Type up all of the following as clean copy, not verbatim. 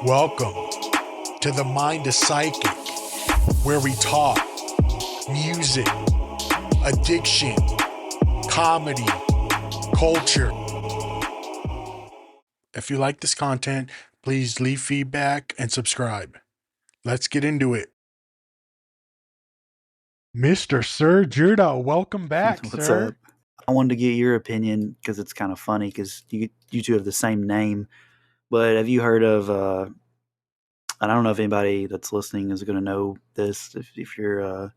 Welcome to the Mind is Psychic, where we talk music, addiction, comedy, culture. If you like this content, please leave feedback and subscribe. Let's get into it. Mr. SerJudo, welcome back, What's sir. up? I wanted to get your opinion because it's kind of funny because you two have the same name. But have you heard of? I don't know if anybody that's listening is going to know this. If you're,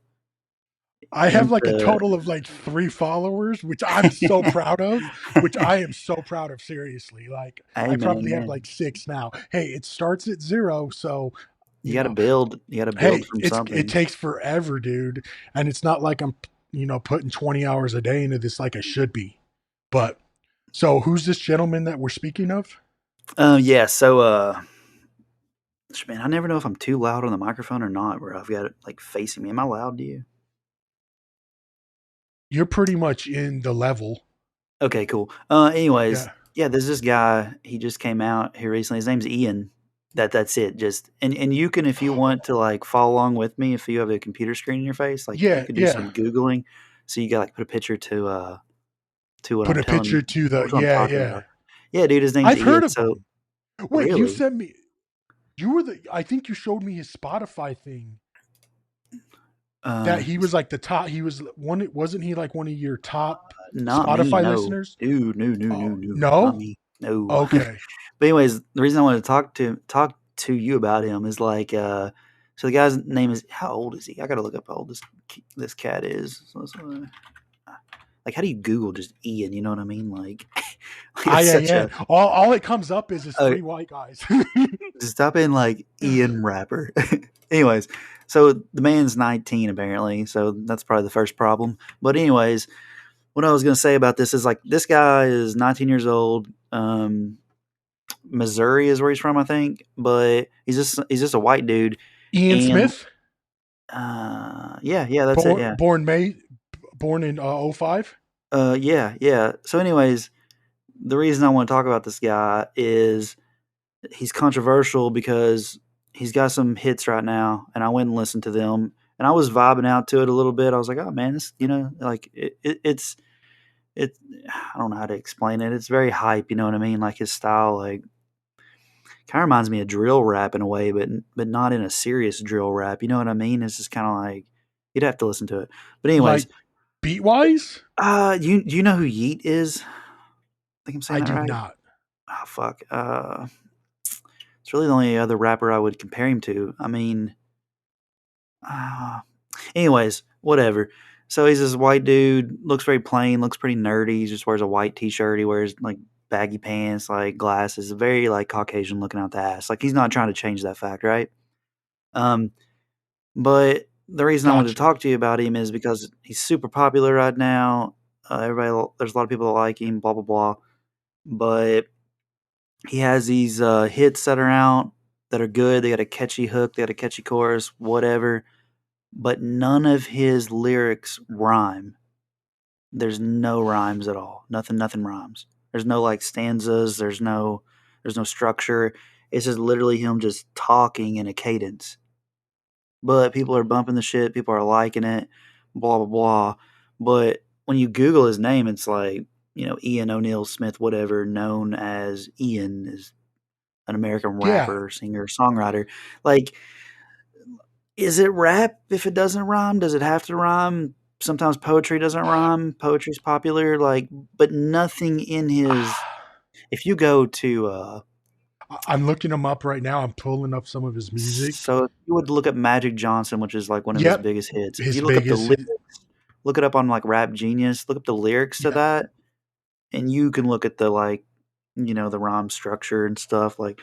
I have like a into- total of like 3 followers, which I'm so proud of, which I am so proud of, seriously. Like, hey I probably have man, like 6 now. Hey, it starts at 0, so, you you got to know, build. You got to build hey, from it something. takes forever, dude. And it's not like I'm, putting 20 hours a day into this like I should be. But, so who's this gentleman that we're speaking of? Yeah. So, man, I never know if I'm too loud on the microphone or not. Bro, I've got it like facing me. Am I loud to you? You're pretty much in the level. Okay, cool. Anyways, Yeah. there's this guy. He just came out here recently. His name's Ian. That's it. Just and you can, if you want to like follow along with me, if you have a computer screen in your face, like you Yeah, can do yeah. some googling. So you got like put a picture to what Put I'm a telling picture you, to the, what I'm yeah, talking yeah. about. Yeah, dude, his name's I've Ian. heard of So him. Wait, you really, sent me, you were I think you showed me his Spotify thing. That he was like the top. He was one. Wasn't he like one of your top not me. Spotify No, listeners? dude, no, no, no, Oh, no, not no. me. No. Okay. But anyways, the reason I wanted to talk to you about him is like, so the guy's name is, how old is he? I gotta look up how old this cat is. Like, how do you Google just Ian? You know what I mean? Like, it's such IAN. a All it comes up is uh, 3 white guys. just stop in like Ian rapper. Anyways, so the man's 19 apparently, so that's probably the first problem. But anyways, what I was gonna say about this is like this guy is 19 years old. Missouri is where he's from, I think, but he's just a white dude, Ian and Smith, yeah, that's it, born yeah, born May, born in 05. yeah. So, anyways, the reason I want to talk about this guy is he's controversial because he's got some hits right now, and I went and listened to them, and I was vibing out to it a little bit. I was like, oh man, this, like it. I don't know how to explain it. It's very hype, you know what I mean? Like his style, like kind of reminds me of drill rap in a way, but not in a serious drill rap. You know what I mean? It's just kind of like you'd have to listen to it. But anyways, Like beat wise, you know who Yeet is? I think I'm saying I that do right. not. Oh fuck. It's really the only other rapper I would compare him to. I mean, uh, anyways, whatever. So he's this white dude, looks very plain, looks pretty nerdy. He just wears a white t-shirt. He wears like baggy pants, like glasses, very like Caucasian looking out the ass. Like he's not trying to change that fact, right? Um, but the reason I wanted to Gotcha. talk to you about him is because he's super popular right now. There's a lot of people that like him, blah blah blah. But he has these hits that are out that are good. They got a catchy hook, they got a catchy chorus, whatever. But none of his lyrics rhyme. There's no rhymes at all. Nothing rhymes. There's no like stanzas. There's no structure. It's just literally him just talking in a cadence. But people are bumping the shit. People are liking it. Blah blah blah. But when you Google his name, it's like Ian O'Neill Smith, whatever, known as Ian, is an American Yeah. rapper, singer, songwriter. Like, is it rap if it doesn't rhyme? Does it have to rhyme? Sometimes poetry doesn't rhyme. Poetry's popular, like, but nothing in his. If you go to, I'm looking him up right now. I'm pulling up some of his music. so if you would look up Magic Johnson, which is like one of his Yep. biggest hits. If His you look up the biggest. lyrics, look it up on like Rap Genius, look up the lyrics to Yeah. that, and you can look at the like, the rhyme structure and stuff. Like,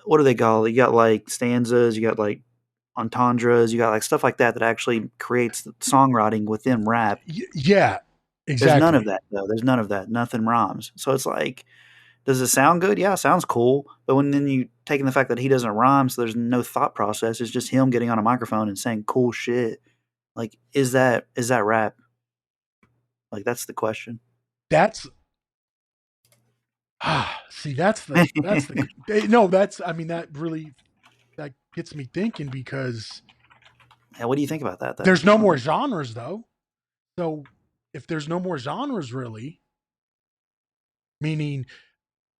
what do they call it? You got like stanzas, you got like entendres, you got like stuff like that that actually creates the songwriting within rap. Yeah. There's none of Exactly. that though. There's none of that. Nothing rhymes. So it's like, does it sound good? Yeah, it sounds cool. But when then you taking the fact that he doesn't rhyme, so there's no thought process. It's just him getting on a microphone and saying cool shit. Like, is that rap? Like, that's the question. That's See, no, that's, I mean, that really, that gets me thinking because Yeah, what do you think about that though? there's no more genres though. So if there's no more genres really, meaning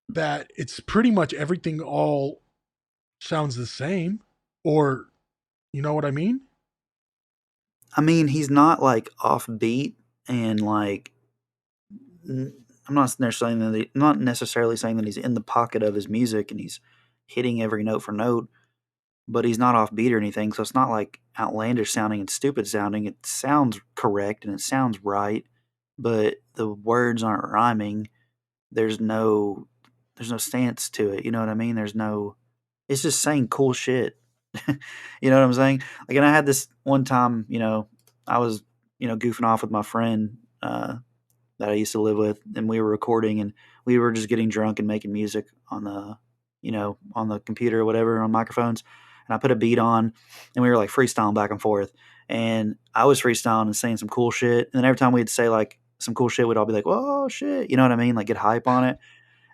that it's pretty much everything all sounds the same, or you know what I mean? I mean, he's not like offbeat and like I'm not necessarily saying that he's in the pocket of his music and he's hitting every note for note, but he's not offbeat or anything. So it's not like outlandish sounding and stupid sounding. It sounds correct and it sounds right, but the words aren't rhyming. There's no there's no stance to it. You know what I mean? It's just saying cool shit. You know what I'm saying? Like, and I had this one time, I was, goofing off with my friend that I used to live with, and we were recording, and we were just getting drunk and making music on on the computer or whatever on microphones. And I put a beat on, and we were like freestyling back and forth. And I was freestyling and saying some cool shit. And then every time we'd say like some cool shit, we'd all be like, "Whoa, shit!" You know what I mean? Like get hype on it.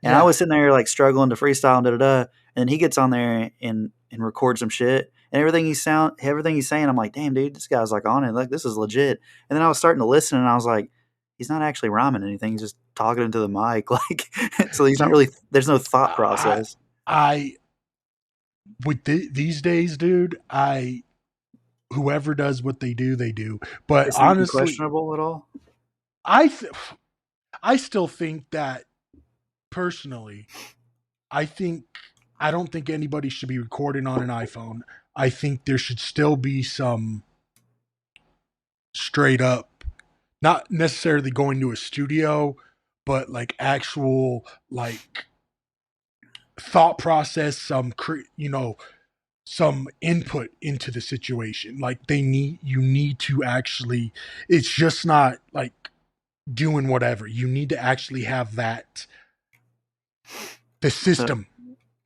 And I Yeah. was sitting there like struggling to freestyle and da da da. And then he gets on there and records some shit. And everything he's saying, I'm like, damn, dude, this guy's like on it. Like this is legit. And then I was starting to listen, and I was like, he's not actually rhyming anything. He's just talking into the mic, like so. He's not Dude, really. There's no thought I, process. I, these days, dude, whoever does what they do, they do. But It's not honestly, questionable at all. I, th- I still think that personally, I think I don't think anybody should be recording on an iPhone. I think there should still be some straight up, not necessarily going to a studio, but like actual like thought process, some input into the situation. Like you need to actually, it's just not like doing whatever. You need to actually have the So, system.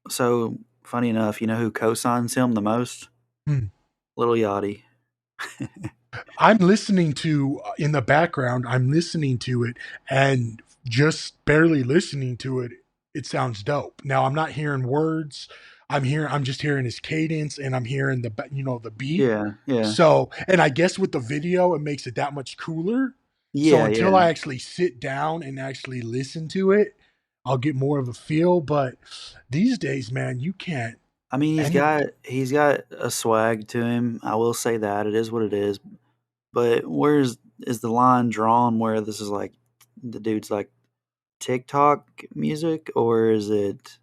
so funny enough, you know who co-signs him the most? Hmm. Little Yachty. I'm listening to in the background, I'm listening to it and just barely listening to it, it sounds dope. Now I'm not hearing words. I'm just hearing his cadence and I'm hearing the beat. Yeah, yeah, So, and I guess with the video it makes it that much cooler. So yeah, until yeah. I actually sit down and actually listen to it, I'll get more of a feel, but these days, man, you can't I mean, he's any got he's got a swag to him. I will say that it is what it is. But where's is the line drawn where this is like the dude's like TikTok music, or is it?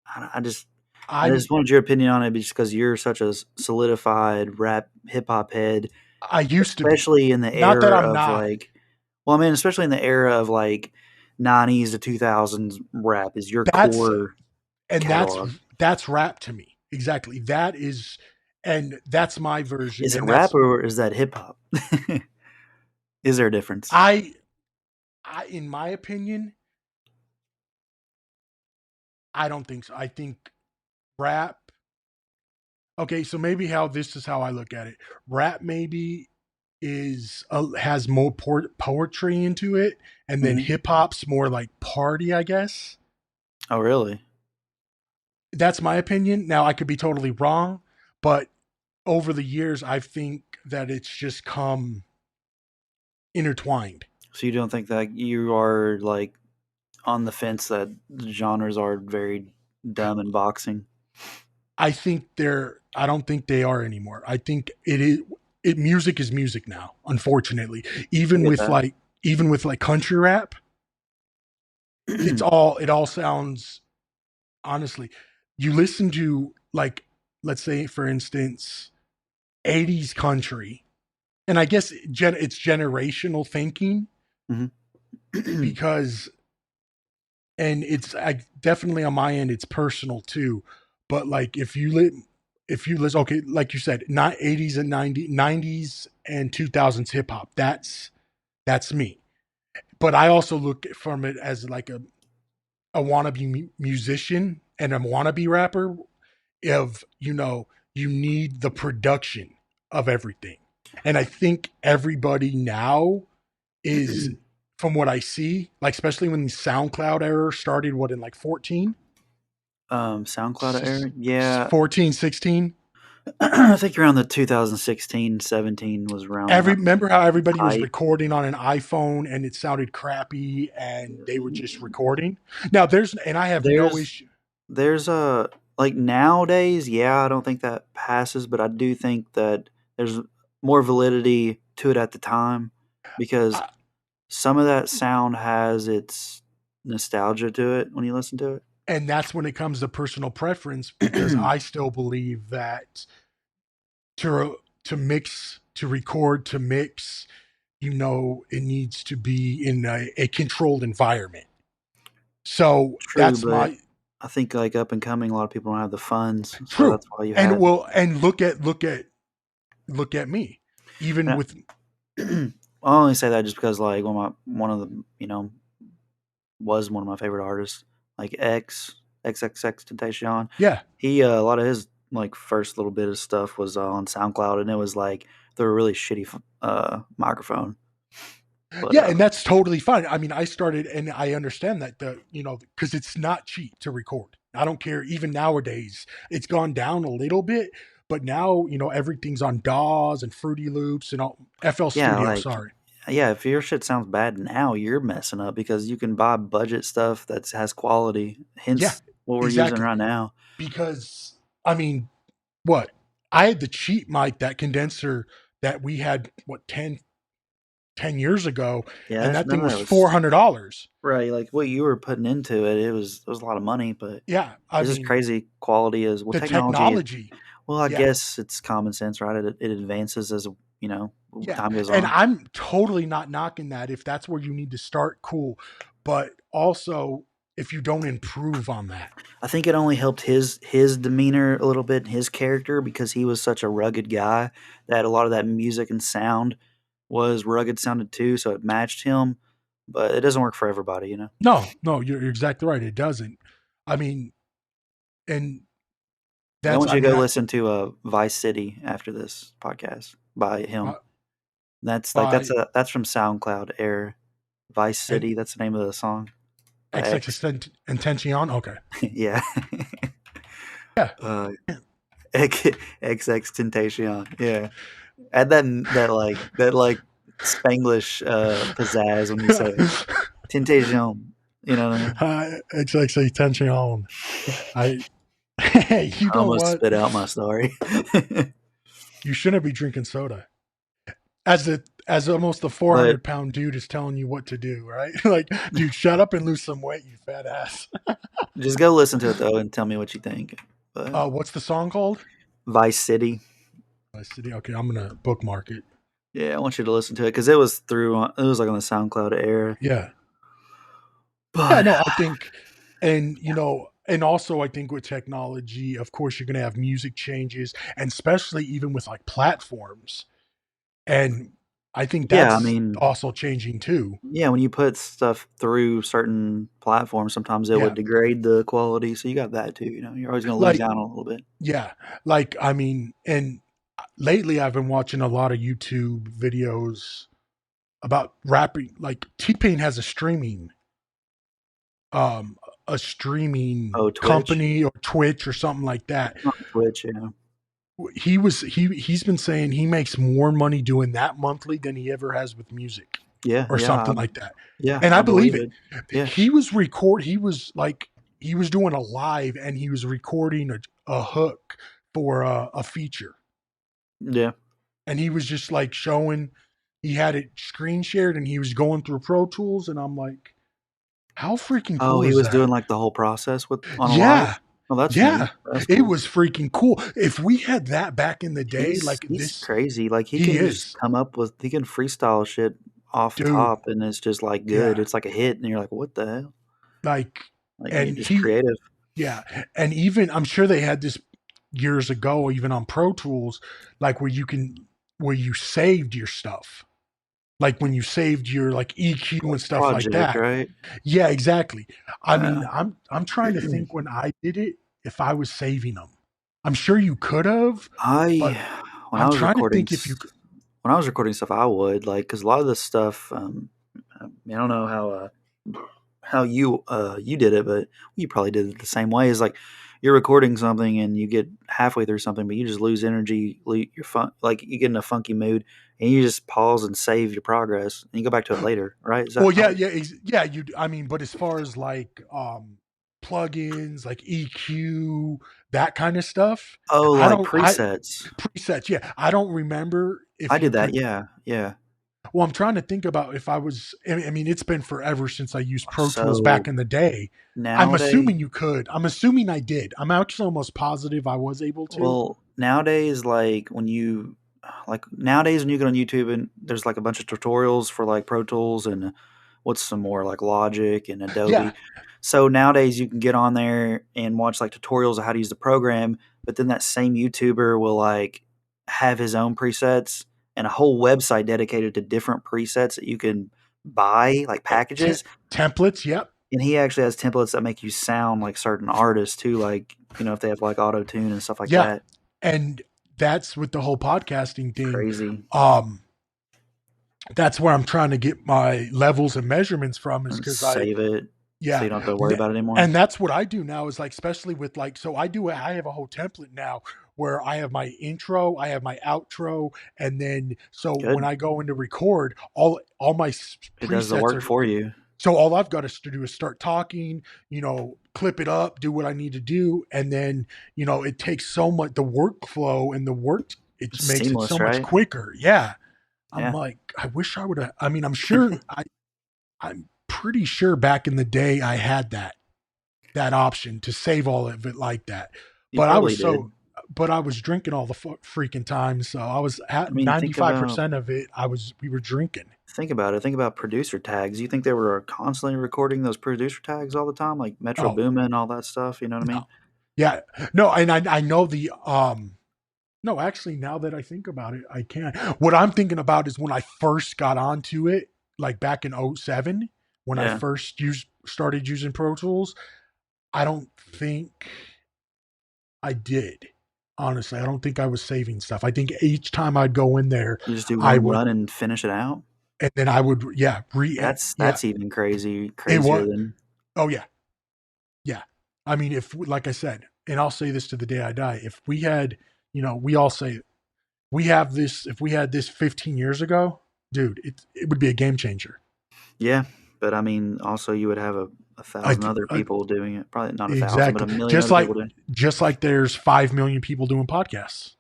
I just I I'm just wanted your opinion on it just because you're such a solidified rap hip hop head, I used to be. especially in the Not that era I'm of not. like, well, I mean, especially in the era of like '90s to 2000s rap is your That's core and catalog. that's rap to me. Exactly. That is and that's my version Is it and rap that's or is that hip hop? Is there a difference? I I in my opinion, I don't think so. I think rap. Okay, so maybe how this is how I look at it. Rap maybe is has more poetry into it, and then Hmm. hip hop's more like party, I guess. Oh, really? That's my opinion. Now I could be totally wrong, but over the years, I think that it's just come intertwined. So you don't think that you are like on the fence that the genres are very dumb in boxing? I think they're. I don't think they are anymore. I think it is. It music is music now. Unfortunately, I even get with that. like even with like country rap, it all sounds honestly. You listen to like let's say for instance 80s country, and I guess it's generational thinking Hmm. because and it's I definitely on my end it's personal too, but like if you listen, okay, like you said, not 80s and 90s and 2000s hip hop, that's me. But I also look from it as like a wannabe musician and a wannabe rapper of you need the production of everything, and I think everybody now is from what I see, like especially when the SoundCloud era started, what in like 14, SoundCloud era, yeah. 14, 16. I think around the 2016, 17 was around when I Remember how everybody was height. recording on an iPhone and it sounded crappy and they were just recording. Now and I have no There's issue. there's a like nowadays, yeah, I don't think that passes, but I do think that there's more validity to it at the time because I, some of that sound has its nostalgia to it when you listen to and that's when it comes to personal preference because it. I still believe that to mix, to record, to mix, it needs to be in a controlled environment. So True, that's but my I think like up and coming, a lot of people don't have the funds, so true. that's why you And have. well, and look at me, even And with I only say that just because like one of the was one of my favorite artists, like XXX Tentacion. yeah. He a lot of his like first little bit of stuff was on SoundCloud, and it was like they're a really shitty microphone. But Yeah, and that's totally fine. I mean, I started, and I understand that because it's not cheap to record. I don't care. Even nowadays, it's gone down a little bit, but now everything's on DAWs and Fruity Loops and all, FL yeah, Studio. like Sorry. yeah, if your shit sounds bad now, you're messing up because you can buy budget stuff that has quality. Yeah, Hence what we're using exactly. right now. Because I mean, what I had the cheap mic, that condenser that we had, what 10 years ago, Yeah, and that none thing of was that was $400. right. Like what you were putting into it, it was a lot of money, but Yeah, I it's just mean crazy quality as well. the Technology, technology. well, I Yeah, guess it's common sense, right? It advances as you know yeah, time goes and on. I'm totally not knocking that. If that's where you need to start, cool. But also, if you don't improve on that, I think it only helped his demeanor a little bit, his character, because he was such a rugged guy that a lot of that music and sound was rugged sounded too, so it matched him. But it doesn't work for everybody, you know. no, no, you're exactly right. It doesn't. I mean, and Like, I that's, want I you to mean, go listen to Vice City after this podcast by him. by, That's from SoundCloud Air. Vice and City, that's the name of the song by X. XX Intention. Okay, Yeah. yeah, uh, XX Tentacion. Yeah. Add that Spanglish pizzazz when you say it. Tentacion. You know what I mean? XX Intention. I, you I know almost what? spit out my story. You shouldn't be drinking soda. As almost a four But hundred pound dude is telling you what to do, right? Like, dude, shut up and lose some weight, you fat ass. just go listen to it though and tell me what you think. But What's the song called? Vice City. Vice City. Okay, I'm gonna bookmark it. Yeah, I want you to listen to it because it was like on the SoundCloud Air. Yeah, yeah. But No, I think, and and also I think with technology, of course, you're gonna have music changes, and especially even with like platforms, and I think yeah, I that's mean, also changing too. yeah, when you put stuff through certain platforms, sometimes it would Yeah, degrade the quality. So you got that too. You know, you're always going to lose like out on a little bit. yeah, like I mean, and lately I've been watching a lot of YouTube videos about rapping. Like T Pain has um a streaming Oh, Twitch. company or Twitch or something like that. On Twitch, yeah. He's been saying he makes more money doing that monthly than he ever has with music Yeah, or something like that. yeah, And I I believe believe it. it. Yeah, He was doing a live and he was recording a hook for a feature. yeah. And he was just like showing, he had it screen shared and he was going through Pro Tools. And I'm like, how freaking Oh, cool he is was that? doing like the whole process with on a live. Yeah. Oh, that's neat. Yeah. That's It cool. was freaking cool. If we had that back in the day, like He's this, crazy. Like he he can just is, come up with he can freestyle shit off dude. top, and it's just like good. Yeah. It's like a hit, and you're like, what the hell? Like, Like you're and just creative. yeah. And even, I'm sure they had this years ago, even on Pro Tools, like where you saved your stuff. Like when you saved your like EQ and stuff like Project, that. right? Yeah, exactly. I mean, Yeah. I'm trying to think when I did it, if I was saving them. I'm sure you could have, I but when I I'm was trying to recording think if you could. when I was recording stuff, I would like because a lot of this stuff I don't know how you did it, but you probably did it the same way. Is like you're recording something and you get halfway through something, but you just lose energy. You're like you get in a funky mood, and you just pause and save your progress, and you go back to it later. Right? Is that Well, how? yeah. I mean, but as far as like plugins, like EQ, that kind of stuff, Oh, I like don't. I presets. presets. Yeah, I don't remember I if you did that. could. Yeah, yeah. Well, I'm trying to think about if I was. I mean, it's been forever since I used Pro Tools back So in the day. I'm nowadays, assuming you could. I'm assuming I did. I'm actually almost positive I was able to. well, nowadays, like nowadays when you get on YouTube and there's like a bunch of tutorials for like Pro Tools and what's some more like Logic and Yeah, Adobe. So nowadays you can get on there and watch like tutorials of how to use the program, but then that same YouTuber will like have his own presets and a whole website dedicated to different presets that you can buy, like te- packages. templates. Yep. And he actually has templates that make you sound like certain artists too, like if they have like auto tune and stuff like Yeah, that. and that's with the whole podcasting thing. Crazy. Um, that's where I'm trying to get my levels and measurements from is And because I save it so yeah you don't have to worry about it anymore. and that's what I do now is like especially with like so I have a whole template now where I have my intro, I have my outro, and then so when Good. I go into record all my It does the presets work are for you. so all I've got to do is start talking, clip it up, do what I need to do, and then it takes so much the workflow and the work it It's makes it so seamless, much right? quicker. Yeah. I'm Yeah. like, I wish I would have. I mean, I'm pretty sure back in the day I had that option to save all of it like that. You But I was probably did. so, but I was drinking all the freaking time, so I was I at mean, 95% of it. We were drinking. think about it. Think about producer tags. You think they were constantly recording those producer tags all the time, like Metro Oh Boomin and all that stuff? You know what I no, mean? yeah, no, and I know the no, actually, now that I think about it, I can. What I'm thinking about is when I first got onto it, like back in '07, when I Yeah. first started using Pro Tools. I don't think I did. Honestly, I don't think I was saving stuff. I think each time I'd go in there, You just do I one would, run and finish it out. and then I would, yeah, yeah, That's even it crazier was. than Oh yeah, yeah. I mean, if like I said, and I'll say this to the day I die, if we had, we all say we have this. If we had this 15 years ago, dude, it would be a game changer. yeah. But I mean, also you would have a I, thousand other I people doing it. Probably not a thousand, but a exactly million other people doing. just like there's 5 million people doing podcasts.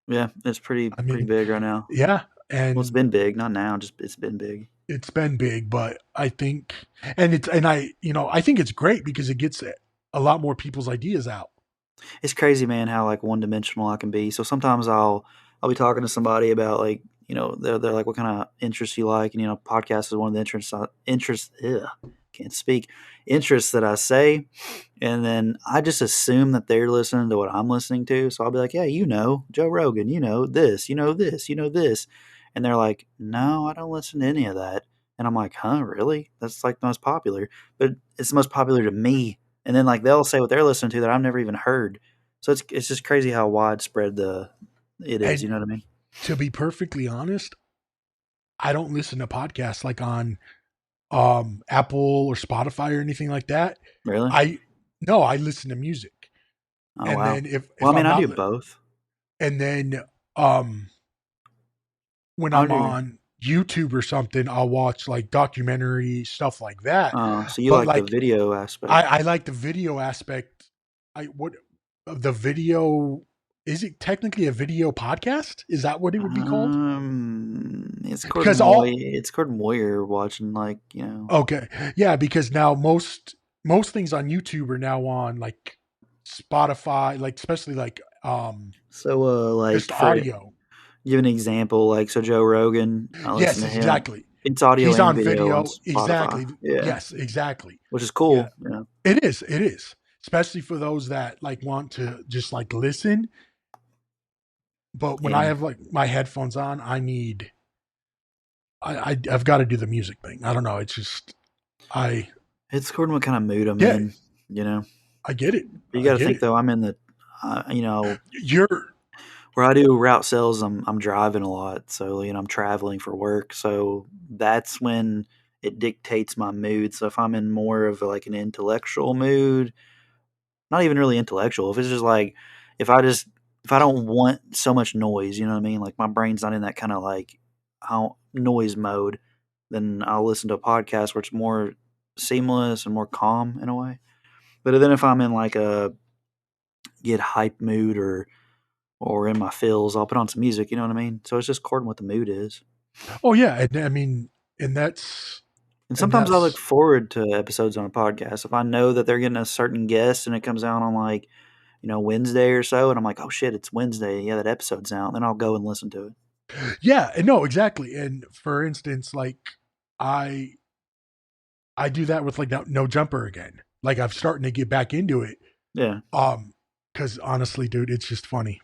Yeah, it's I pretty mean, big right now. yeah, Well, it's and been big, not now, just it's been big. it's been big, but I think, and I think it's great because it gets a lot more people's ideas out. It's crazy, man, how like one dimensional I can be. So sometimes I'll be talking to somebody about like they're like, what kind of interests you like, and podcast is one of the interests. Ugh, can't speak interests that I say, and then I just assume that they're listening to what I'm listening to. So I'll be like, yeah, Joe Rogan, this, this, this, and they're like, no, I don't listen to any of that. And I'm like, huh, really? That's like the most popular, but it's the most popular to me. And then like they'll say what they're listening to that I've never even heard. So it's just crazy how widespread it is. You And know what I mean? to be perfectly honest, I don't listen to podcasts like on Apple or Spotify or anything like that. Really? I no, I listen to music, Oh and wow. then Well, if I mean, I'm I not, do both. and then um when I I'm do. on YouTube or something, I'll watch like documentary stuff like that. So you But like the like video aspect? I like the video aspect. I what the video is it technically a video podcast? Is that what it would be called? Because all It's called Moyer watching like. okay, yeah, because now most things on YouTube are now on like Spotify, like especially like So just like for audio. give an example, like so Joe Rogan, I listen Yes, to him. exactly. It's audio He's and on video on video. Spotify. Exactly. Yeah, Yes, exactly. which is Yeah. cool. It is. It is. Especially for those that like want to just like listen. But when I Yeah. have like my headphones on, I've got to do the music thing. I don't know. It's just I It's according to what kind of mood I'm yeah, in, you know. I get it. But you I got to get think it. though, I'm in the, You're where I do route sales. I'm driving a lot, so I'm traveling for work. So that's when it dictates my mood. So if I'm in more of like an intellectual mood, not even really intellectual, if it's just like if I just if I don't want so much noise, you know what I mean? Like my brain's not in that kind of like noise mode, then I'll listen to a podcast where it's more seamless and more calm in a way. But then if I'm in like a get hype mood or in my feels, I'll put on some music, you know what I mean? So it's just according what the mood is. Oh yeah, and I mean, and that's And and sometimes I look that's forward to episodes on a podcast. If I know that they're getting a certain guest and it comes out on like, Wednesday or so, and I'm like, oh shit, it's Wednesday. Yeah, that episode's out. Then I'll go and listen to it. yeah, and no, exactly. And for instance, like I I do that with like no jumper again. Like I'm starting to get back into it. Yeah. Because honestly, dude, it's just funny.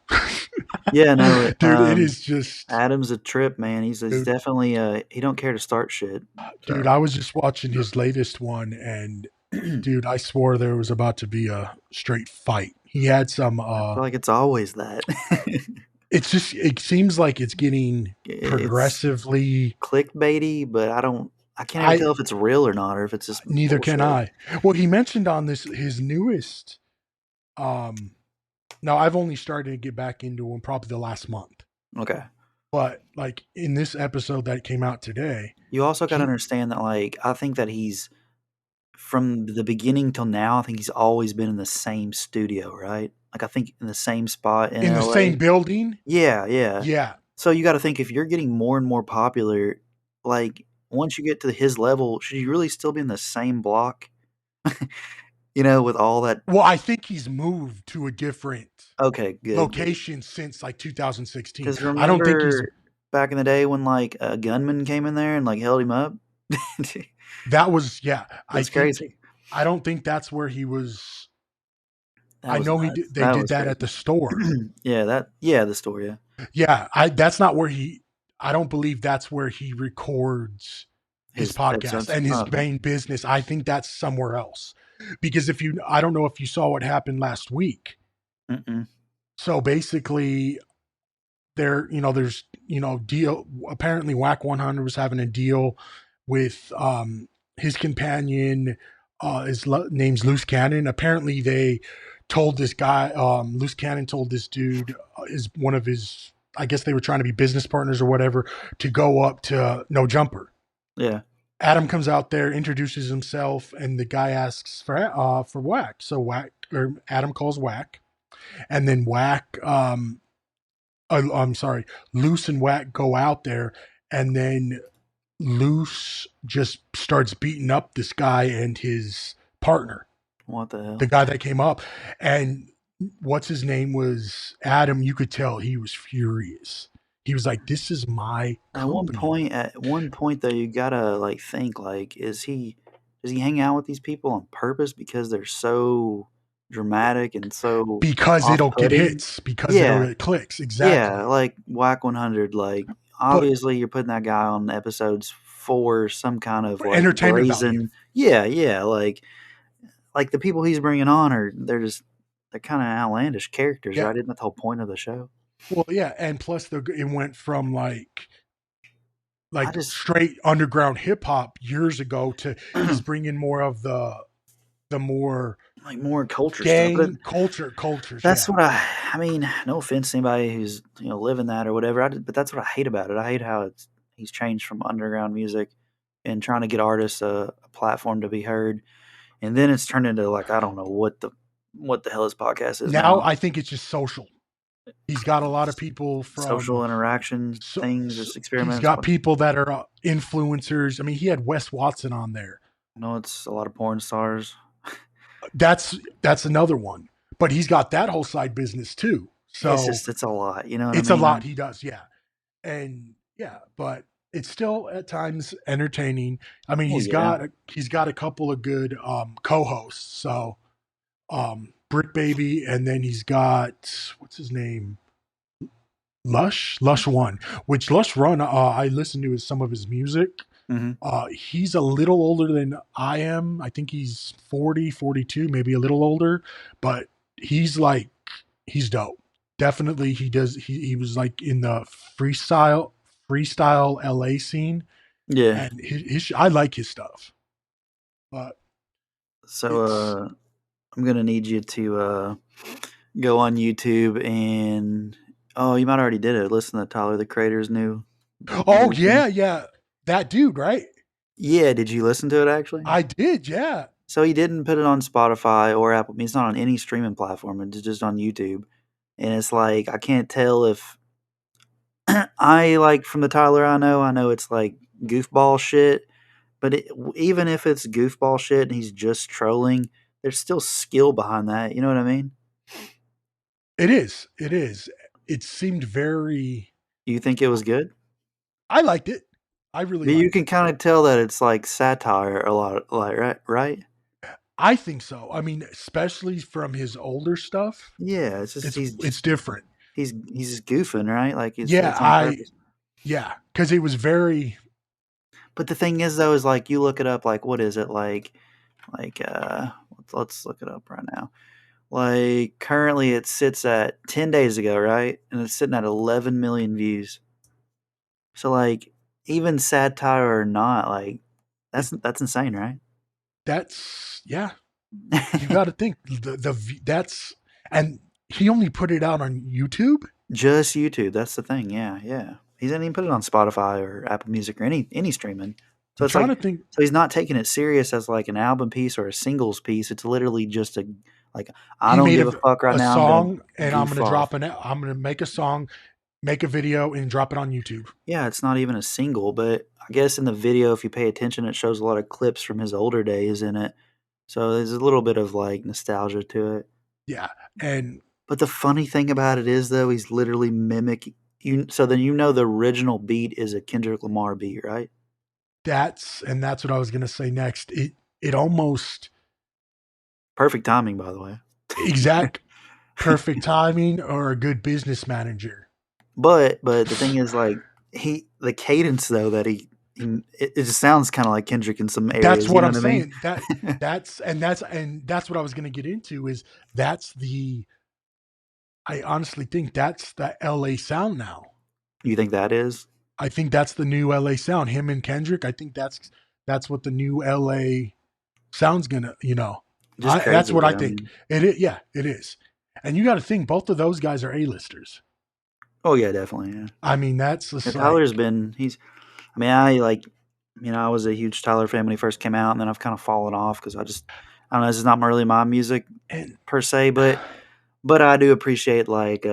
Yeah, no, Dude, it is just Adam's a trip, man. He's dude, definitely he don't care to start shit. dude, So I was just watching his latest one and I dude, I swore there was about to be a straight fight. He had some feel like it's always that. it's just it seems like it's getting It's progressively clickbaity, but I can't even I tell if it's real or not, or if it's just neither can bullshit. I. Well, he mentioned on this his newest um now I've only started to get back into him probably the last month. Okay. But like in this episode that came out today, You also got to he understand that, like, I think that he's from the beginning till now. I think he's always been in the same studio, right? Like, I think in the same spot in in the same LA. building. Yeah, yeah. Yeah. So you got to think if you're getting more and more popular, like once you get to his level, should you really still be in the same block? With all that. Well, I think he's moved to a different Okay, good, good. location since like 2016. Because I don't think he's remember back in the day when like a gunman came in there and like held him up. that was yeah. That's crazy. I don't think that's where he was. That I was know nuts. they That did was that at crazy. the store. Yeah, the story. Yeah, Yeah, I that's not where he I don't believe that's where he records his his podcast episodes. and Oh, his okay. main business. I think that's somewhere else. Because if you I don't know if you saw what happened last week. Mm-mm. So basically there's deal apparently Whack 100 was having a deal with his companion his name's Loose Cannon. Apparently they told this guy Loose Cannon told this dude is one of his I guess they were trying to be business partners or whatever to go up to No Jumper. Yeah, Adam comes out there, introduces himself, and the guy asks for Whack. So Whack or Adam calls Whack, and then Whack I'm sorry, Loose and Whack go out there, and then Loose just starts beating up this guy and his partner, what the the hell? guy that came up, and what's his name was Adam. You could tell he was furious. He was like, "This is my company." At one point though, you gotta like think like, does he hang out with these people on purpose because they're so dramatic and so Because it'll get off-putting? hits, because Yeah, it clicks yeah, exactly. like Whack 100. Like But obviously, you're putting that guy on episodes for some kind of for like entertainment value. brazen. Yeah, yeah, like the people he's bringing on they're kind of outlandish characters, Yeah. right? Isn't that the whole point of the show? Well, yeah, and plus it went from I like just straight underground hip hop years ago to he's bringing more of the more like more culture stuff, but gang cultures. that's Yeah, what I mean. No offense to anybody who's living that or whatever. But that's what I hate about it. I hate how he's changed from underground music and trying to get artists a platform to be heard, and then it's turned into like I don't know what the hell his podcast is now now. I think it's just social. He's got a lot of people from Social interaction things, just he's experiments. got people that are influencers. I mean, he had Wes Watson on there. I know it's a lot of porn stars. That's another one, but he's got that whole side business too. So It's a lot. You know what I it's a mean? lot he does. Yeah, and yeah, but it's still at times entertaining. I mean, Oh yeah, he's got a couple of good co-hosts. So Brick Baby, and then he's got what's his name, Lush One, which Lush Run. I listened to some of his music. hmm He's a little older than I am. I think he's 40, 42, maybe a little older, but he's like he's dope. Definitely he does he was like in the freestyle LA scene. Yeah. and I like his stuff, but So it's I'm gonna need you to go on YouTube and oh, you might already did it. Listen to Tyler the Creator's oh new thing. yeah, yeah, that dude, right? Yeah, did you listen to it actually? I did, yeah. So he didn't put it on Spotify or Apple. I mean, it's not on any streaming platform. It's just on YouTube, and it's like I can't tell if I like from the Tyler I know. I know it's like goofball shit, but even if it's goofball shit and he's just trolling, there's still skill behind that. You know what I mean? It is, it is. It seemed very. You think it was good? I liked it. I really But you liked can it. kind of tell that it's like satire a lot, like right, right? I think so. I mean, especially from his older stuff, Yeah, it's just it's different. he's just goofing, right? Like Yeah, it's on purpose. yeah, because it was very. But the thing is, though, is like you look it up, like what is it like let's look it up right now. Like currently, it sits at 10 days ago, right, and it's sitting at 11 million views. So like even satire or not, like It, that's insane, right? that's yeah. You got to think that's and he only put it out on YouTube. Just YouTube. That's the thing. Yeah, yeah. He didn't even put it on Spotify or Apple Music or any streaming. So I'm it's trying like to think. so he's not taking it serious as like an album piece or a singles piece. It's literally just a like I He don't made give a fuck right a now. I'm gonna song, and goof off. I'm gonna make a song, make a video, and drop it on YouTube. Yeah, it's not even a single, but I guess in the video, if you pay attention, it shows a lot of clips from his older days in it. So there's a little bit of like nostalgia to it. Yeah, and But the funny thing about it is, though, he's literally mimicking you. So then you know the original beat is a Kendrick Lamar beat, right? that's what I was gonna say next. It almost Perfect timing, by the way. exact perfect timing or a good business manager. But the thing is, like the cadence though that it just sounds kind of like Kendrick in some That's areas. You what know I'm what I mean? saying. That's what I was gonna get into is that's the I honestly think that's the LA sound now. You think that is I think that's the new LA sound. Him and Kendrick, I think that's what the new LA sound's gonna, just that's crazy what I though? I think. mean, It is, yeah, it is. And you got to think both of those guys are A-listers. oh yeah, definitely. Yeah. I mean, that's Yeah, just Tyler's like been he's. I mean, I like. I was a huge Tyler fan when he first came out, and then I've kind of fallen off because I don't know. This is not really my music and per se, but I do appreciate like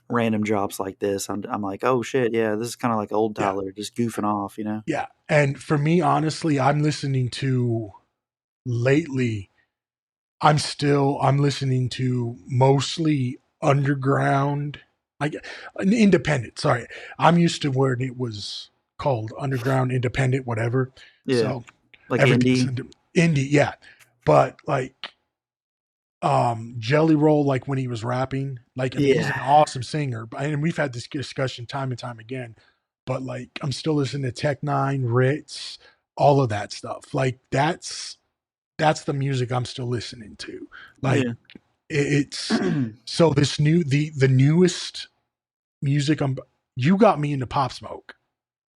random drops like this. I'm like, oh shit, yeah, this is kind of like old yeah, Tyler, just goofing off, you know? yeah. And for me, honestly, I'm listening to lately. I'm listening to mostly underground, like independent. Sorry, I'm used to where it was called underground, independent, whatever. Yeah, So like everything's indie. into indie, yeah. But like Jelly Roll, like when he was rapping, like I mean he's an Yeah, awesome singer, and we've had this discussion time and time again. But like I'm still listening to Tech Nine, Ritz, all of that stuff. Like that's the music I'm still listening to. Like yeah. it's so this the newest music. You got me into Pop Smoke.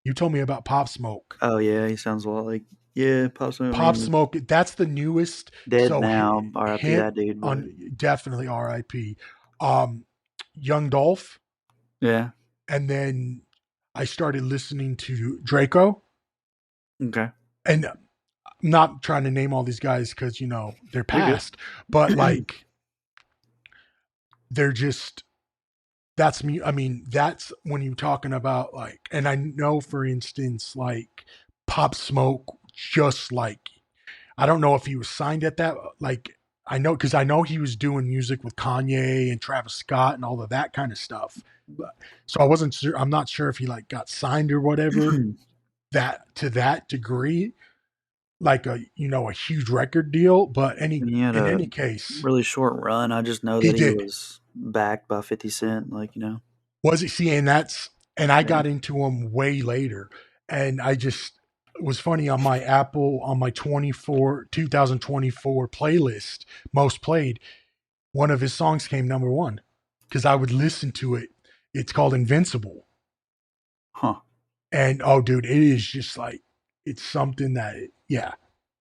You told me about Pop Smoke. Oh yeah, he sounds a lot like yeah, Pop Smoke. I Pop mean, Smoke. That's the newest. dead So now. R.I.P. hit that dude. But on definitely R.I.P. Um, Young Dolph, yeah, and then I started listening to Draco, okay, and I'm not trying to name all these guys because they're you're good. past, but like they're just that's me. I mean, that's when you're talking about like, and I know for instance, like Pop Smoke, just like I don't know if he was signed at that. Like I know because I know he was doing music with Kanye and Travis Scott and all of that kind of stuff. So I wasn't sure. I'm not sure if he like got signed or whatever that to that degree, like a huge record deal. But He had in a any case, really short run. I just know he that he did. was backed by 50 Cent. Like Was he seeing and I yeah. got into him way later, and I just it was funny on my Apple on my 2024 playlist most played. One of his songs came number one because I would listen to it. It's called Invincible, Huh. And oh, dude, it is just like it's something that yeah,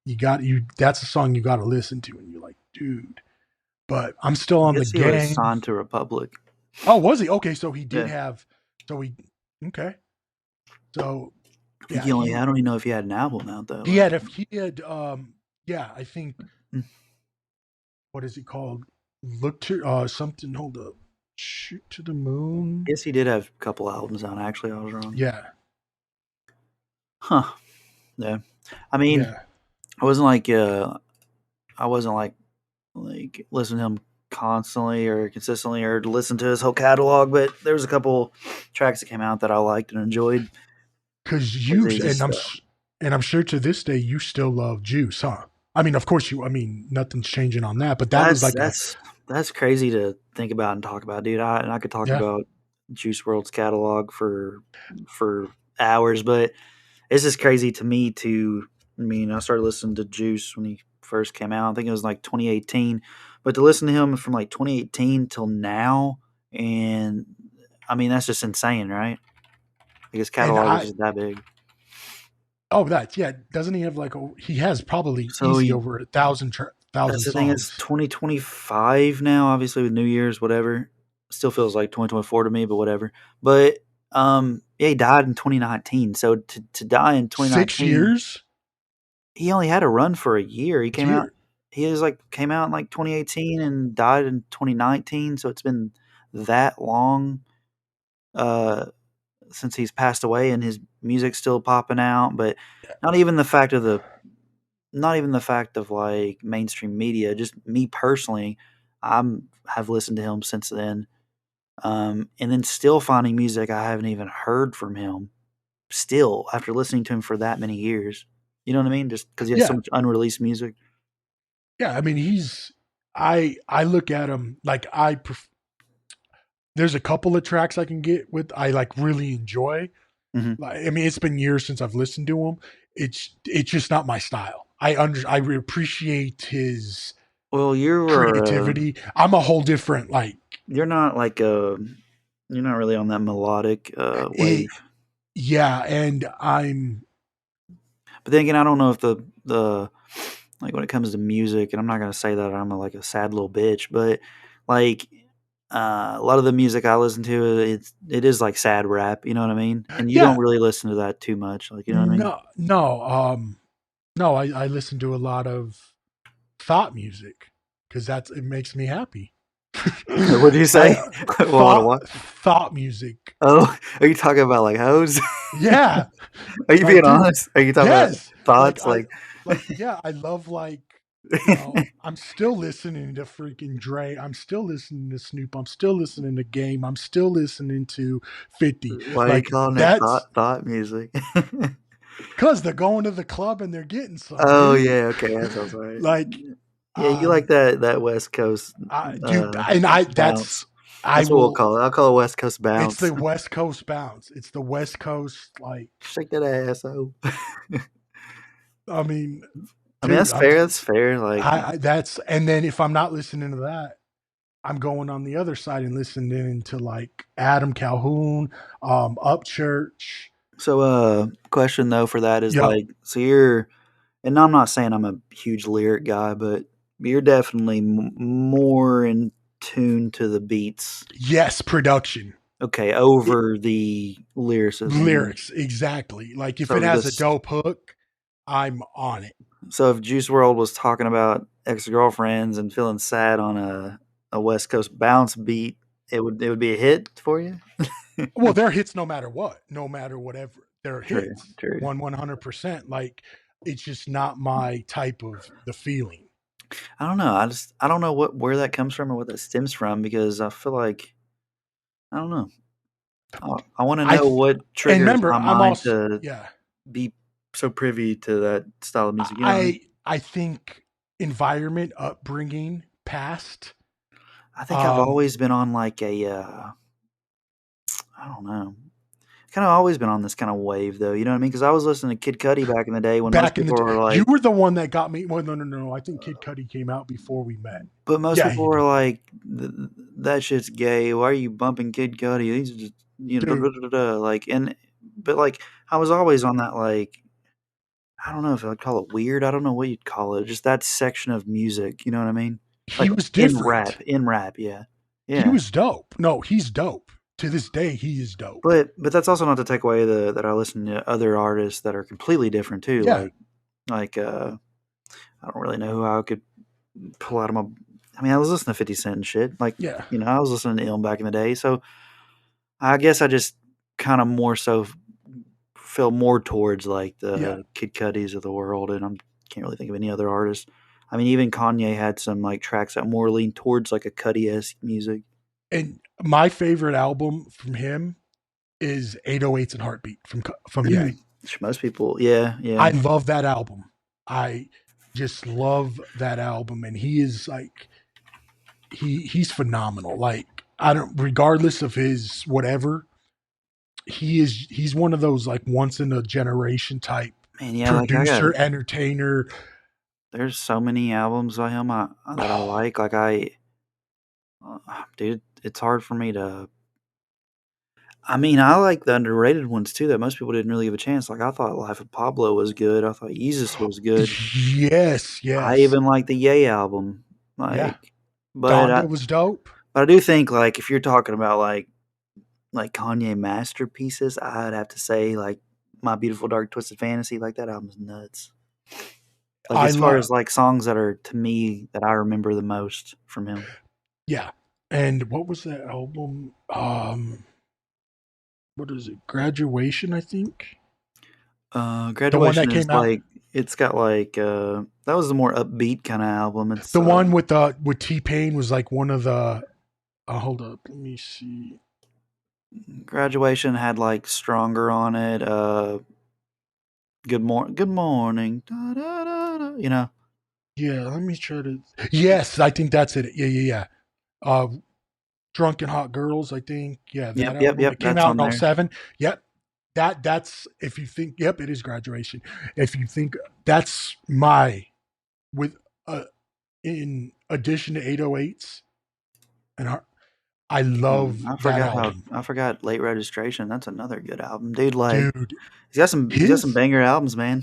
you. That's a song you got to listen to, and you're like, dude. But I'm still I on the guess he was gang. signed to Republic. Oh, was he? Okay, so he did Yeah. have. So he okay. So I think yeah, he only I don't even know if he had an album out though. he had a he had yeah, I think Mm. what is it called? Look to something. Hold up, shoot to the moon. Guess he did have a couple albums out. Actually, I was wrong. Yeah, Huh. Yeah. I mean, yeah, I wasn't like I wasn't like listening to him constantly or consistently or to listen to his whole catalog, but there was a couple tracks that came out that I liked and enjoyed. because As you he's and just I'm sure to this day you still love Juice, huh? I mean, of course you. I mean, nothing's changing on that, but that was that's like a that's that's crazy to think about and talk about, dude. I could talk yeah, about Juice World's catalog for hours, but it's just crazy to me to. I mean, I started listening to Juice when he first came out. I think it was like 2018, but to listen to him from like 2018 till now, and I mean that's just insane, right? Like his and catalog is I just that big. oh that's yeah. Doesn't he have like he has probably So easy he, over thousand that's the thing. It's songs. 2025 now. Obviously, with New Year's, whatever. Still feels like 2024 to me, but whatever. But yeah, he died in 2019. So to die in 6 2019, years, he only had a run for a year. He came out. year. He was like came out in like 2018 and died in 2019. So it's been that long uh, since he's passed away, and his music's still popping out. But not even the fact of the not even the fact of like mainstream media, just me personally, I'm have listened to him since then. And then still finding music I haven't even heard from him still after listening to him for that many years. You know what I mean? Just because he has so Yeah, much unreleased music. yeah. I mean, I look at him like there's a couple of tracks I can get with I like really enjoy. Hmm. Like, I mean, it's been years since I've listened to him. It's just not my style. I appreciate his Well, creativity. I'm a whole different like you're not like you're not really on that melodic wave. it, yeah, and I'm But then again, I don't know if the like when it comes to music, and I'm not gonna say that I'm like a sad little bitch, but like a lot of the music I listen to, it is like sad rap. You know what I mean? And you don't yeah, really listen to that too much. Like you know what I mean? no, I listen to a lot of thought music because it makes me happy. What do you I say? What? thought music. Oh, are you talking about like hoes? Yeah, Are you like being dude, honest? Are you talking about yes, thoughts? Like, yeah, I love like I'm still listening to freaking Dre. I'm still listening to Snoop. I'm still listening to Game. I'm still listening to 50. why are you Like calling it that's thought music? because they're going to the club and they're getting some Oh dude. yeah, okay, that sounds right. Like Yeah, you like that West Coast dude, uh, and I bounce. I That's what we'll will. call it. I'll call it West Coast It's bounce. the West Coast bounce. It's the West Coast like. Shake that ass, oh. I mean, I mean, dude, that's fair. That's fair. Like, that's and then if I'm not listening to that, I'm going on the other side and listening to like Adam Calhoun, Upchurch. so question though for that is Yep. like, so you're, and I'm not saying I'm a huge lyric guy, but you're definitely more in tune to the beats. Yes, production. Okay, It, over the lyricism. lyrics, exactly. Like if it So has a this, dope hook, I'm on it. so if Juice World was talking about ex girlfriends and feeling sad on a West Coast bounce beat, it would be a hit for you. Well, they're hits no matter what, no matter whatever. They're True, hits. true. 100%. Like it's just not my type of the feeling. I don't know. I don't know where that comes from or what that stems from because I feel like I don't know. I want to I know th- what and triggers remember, my I'm mind also to yeah. be so privy to that style of music. You know what I mean? I think environment, upbringing, past. I think I've Um, always been on like a I don't know. Kind of always been on this kind of wave though. You know what I mean? Because I was listening to Kid Cudi back in the day when most back in the people day, were you like, were the one that got me. Well, no. I think Kid Cudi came out before we met. but most Yeah, people he were did, like, that shit's gay. Why are you bumping Kid Cudi? These are just, you know, da, dude. da, da, da. Like, and but like I was always on that like I don't know if I'd call it weird. I don't know what you'd call it. Just that section of music. You know what I mean? He Like was different. in rap, yeah, He yeah. was dope. No, he's dope. To this day, he is dope. But that's also not to take away that I listen to other artists that are completely different too. Yeah, Like I don't really know who I could pull out of my. I mean, I was listening to 50 Cent and shit. Like yeah, I was listening to Ilm back in the day. So I guess I just kind of more so feel more towards like yeah. the Kid Cudis of the world, and I can't really think of any other artists. I mean, even Kanye had some like tracks that more lean towards like a Cudi esque music. And my favorite album from him is 808s and Heartbeat from Ye. Which most people, yeah, I yeah. love that album. I just love that album, and he is like he's phenomenal. Like I don't, regardless of his whatever, he's one of those like once in a generation type Man, yeah, like I got producer, entertainer. there's so many albums by him that I Oh, like. Dude, it's hard for me to. I mean, I like the underrated ones too that most people didn't really give a chance. Like I thought Life of Pablo was good. I thought Yeezus was good. yes, I yes, even like the Ye album. yeah. Like, but I Donda was dope. but I do think like if you're talking about like Kanye masterpieces, I'd have to say like My Beautiful Dark Twisted Fantasy. Like that album's nuts. Like I as far love, as like songs that are to me that I remember the most from him. yeah. And what was that album? What is it? Graduation, I think. The one that Graduation is came out, like it's got like that was the more upbeat kind of album. It's the one with T Pain was like one of the. Hold up, let me see. Graduation had like Stronger on it. Good morning. Da, da, da, da, Yeah, let me try to. Yes, I think that's it. Yeah, yeah, yeah. Uh, Drunken Hot Girls, I think. Yeah, that album. Yep. It came That's out on in there. '07. Yep. That's if you think. Yep, it is Graduation. If you think that's my with in addition to 808s and I love that album, I forgot Late Registration. That's another good album, dude. Like dude. he's got some His banger albums, man.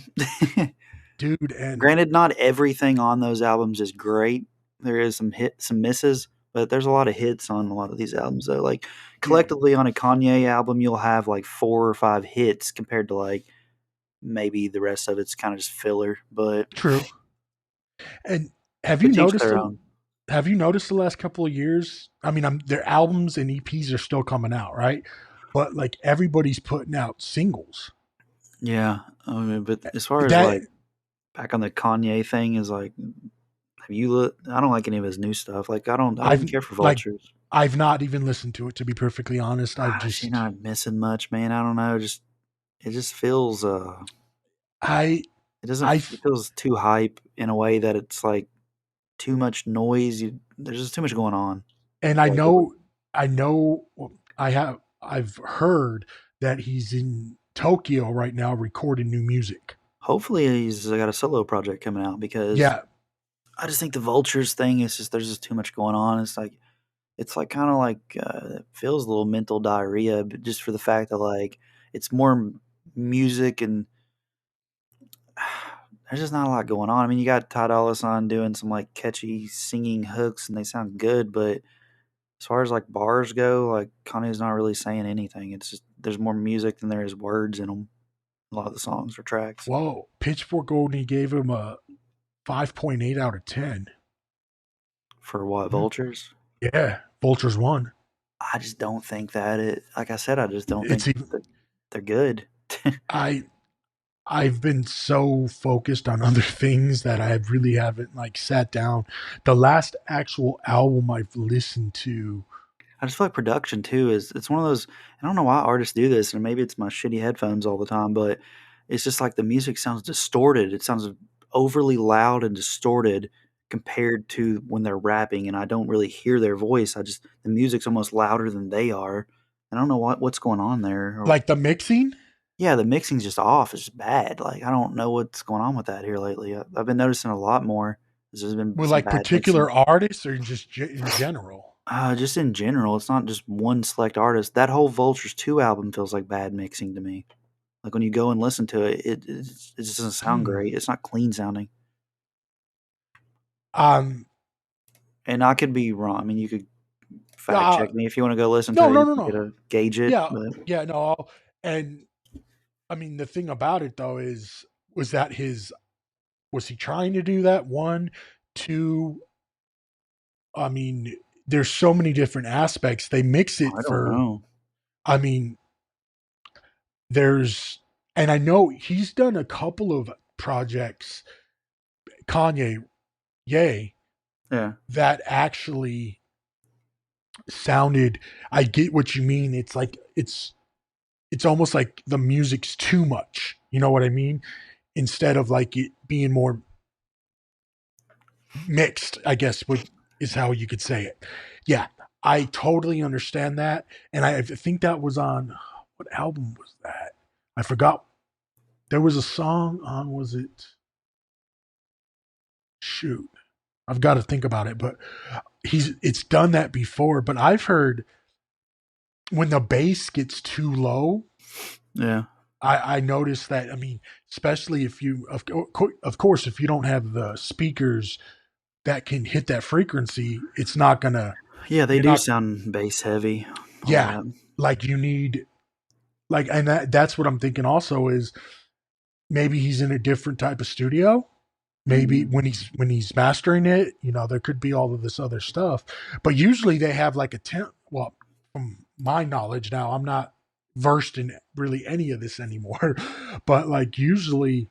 dude and Granted, not everything on those albums is great. There is some misses, but there's a lot of hits on a lot of these albums. Though, like yeah, collectively on a Kanye album, you'll have like 4 or 5 hits compared to like maybe the rest of it's kind of just filler. true. And have you But teach noticed their the own. have you noticed the last couple of years? I mean, their albums and EPs are still coming out, right? But like everybody's putting out singles. Yeah, I mean, but as far as That like back on the Kanye thing is like, have you? I don't like any of his new stuff. Like I don't I've even care for like Vultures. I've not even listened to it, to be perfectly honest. I've Gosh, you're just not missing much, man. I don't know. Just it just feels I it doesn't. I It feels too hype in a way that it's like too much noise. There's just too much going on. and Collectively. I know I've heard that he's in Tokyo right now recording new music. Hopefully, he's got a solo project coming out because Yeah, I just think the Vultures thing is just there's just too much going on. It's like kind of like it feels a little mental diarrhea, but just for the fact that like it's more music and there's just not a lot going on. I mean, you got Ty Dolla $ign doing some like catchy singing hooks and they sound good, but as far as like bars go, like Kanye's not really saying anything. It's just there's more music than there is words in them. A lot of the songs or tracks. whoa. Pitchfork only gave him a 5.8 out of 10. For what Mhm. Vultures? Yeah, Vultures won. I just don't think that it. Like I said, I just don't think It's even that they're good. I I've been so focused on other things that I really haven't like sat down. The last actual album I've listened to, I just feel like production too is it's one of those. I don't know why artists do this, and maybe it's my shitty headphones all the time, but it's just like the music sounds distorted. It sounds overly loud and distorted compared to when they're rapping, and I don't really hear their voice. I just the music's almost louder than they are. I don't know what's going on there. Or like the mixing yeah, the mixing's just off. It's just bad. Like I don't know what's going on with that here lately. I've been noticing a lot more. There's been with some like bad mixing. particular artists or just in general. Just in general, it's not just one select artist. That whole Vultures 2 album feels like bad mixing to me. Like when you go and listen to it, it just doesn't sound Hmm. great. It's not clean sounding. Um. And I could be wrong. I mean, you could fact Uh, check me if you want to go listen to no. it. No. You No. can No. get a gauge it, Yeah. but Yeah. No. And I mean, the thing about it though is, was that his? Was he trying to do that? One, two. I mean, there's so many different aspects. They mix it I don't for. know. I mean, there's, and I know he's done a couple of projects. Kanye, yay, Yeah, that actually sounded. I get what you mean. It's like it's almost like the music's too much. You know what I mean? Instead of like it being more mixed, I guess would is how you could say it. Yeah, I totally understand that, and I think that was on what album was that? I forgot. There was a song on. Was it? Shoot, I've got to think about it. But he's it's done that before. But I've heard when the bass gets too low, yeah, I noticed that. I mean, especially if you, of course, if you don't have the speakers that can hit that frequency, it's not gonna. yeah. They You're do not. sound bass heavy a Yeah, lot. like you need like, and that's what I'm thinking. Also, is maybe he's in a different type of studio. Maybe Hmm. when he's mastering it, there could be all of this other stuff. But usually they have like a temp. Well, from my knowledge now, I'm not versed in really any of this anymore. But like usually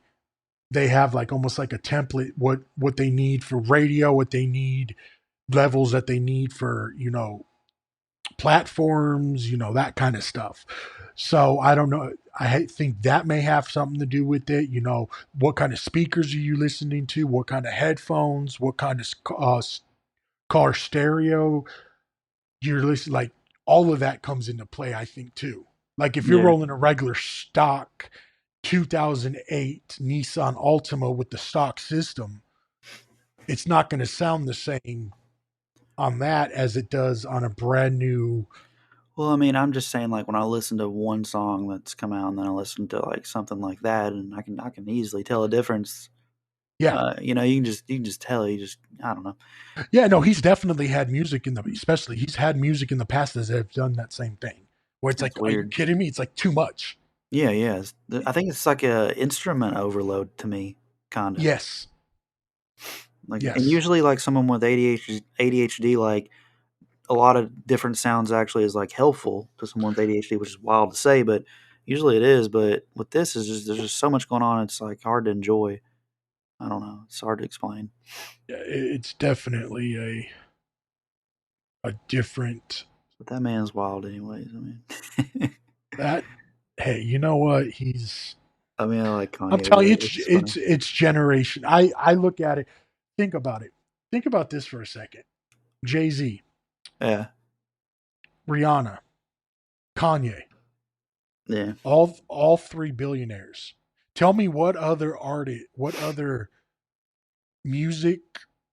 they have like almost like a template what they need for radio, what they need levels that they need for platforms, that kind of stuff. So I don't know. I think that may have something to do with it. What kind of speakers are you listening to? What kind of headphones? What kind of car stereo you're listening? Like all of that comes into play, I think too. Like if you're Yeah. rolling a regular stock 2008 Nissan Altima with the stock system, it's not going to sound the same on that as it does on a brand new. Well, I mean, I'm just saying, like when I listen to one song that's come out, and then I listen to like something like that, and I can easily tell a difference. Yeah. You can just tell. I don't know. Yeah, no, he's definitely had music especially he's had music in the past that have done that same thing. Where it's It's like, are you weird. kidding me? It's like too much. Yeah, yeah. I think it's like a instrument overload to me, kind of. Yes. Like, and Yes. usually, like someone with ADHD, like a lot of different sounds actually is like helpful to someone with ADHD, which is wild to say, but usually it is. But with this, is just there's just so much going on. It's like hard to enjoy. I don't know. It's hard to explain. Yeah, it's definitely a different But that man's wild, anyways. I mean, that hey, you know what? He's I mean, I like I'm Kanye, telling you, but it's it's funny. it's generation. I look at it, think about it. Think about this for a second. Jay-Z, Yeah, Rihanna, Kanye, yeah. all three billionaires. Tell me what other artist, what other music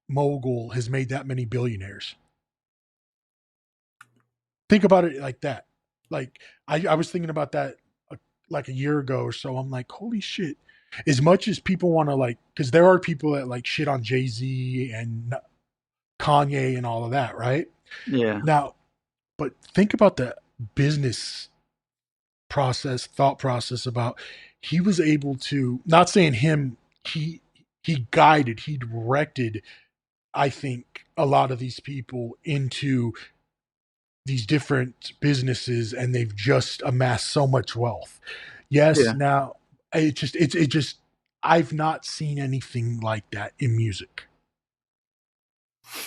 mogul has made that many billionaires? Think about it like that. Like I was thinking about that like a year ago or so. I'm like, holy shit. As much as people want to like, because there are people that like shit on Jay Z and Kanye and all of that, right? Yeah. Now, but think about the business thought process about he was able to, not saying him, he guided, he directed, I think, a lot of these people into these different businesses and they've just amassed so much wealth. Yes, Yeah. now it just I've not seen anything like that in music.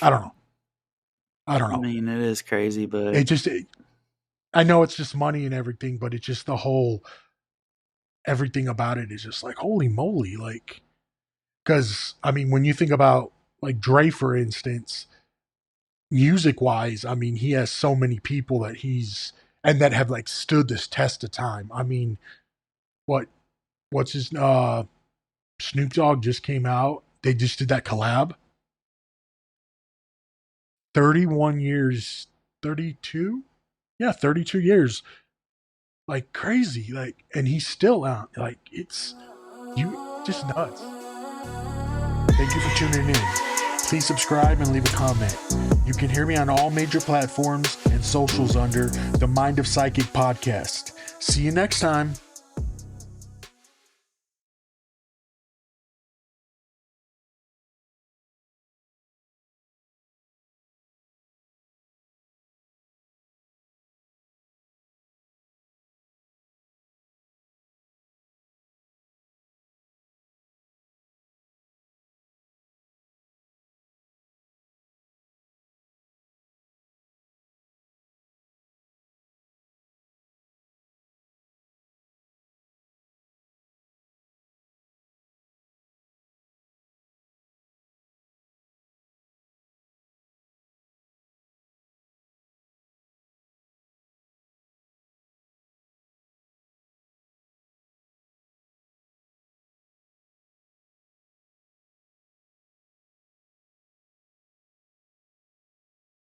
I don't know. I don't I know. mean, it is crazy, but It just I know it's just money and everything, but it's just the whole everything about it is just like holy moly, like because I mean when you think about like Dre for instance, music wise, I mean he has so many people that he's and that have like stood this test of time. I mean, what what's his Snoop Dogg just came out. They just did that collab. 31 years, 32? Yeah, 32 years. like crazy. Like, and he's still out. Like, it's just nuts. Thank you for tuning in. Please subscribe and leave a comment. You can hear me on all major platforms and socials under the Mind of Psychic podcast. See you next time.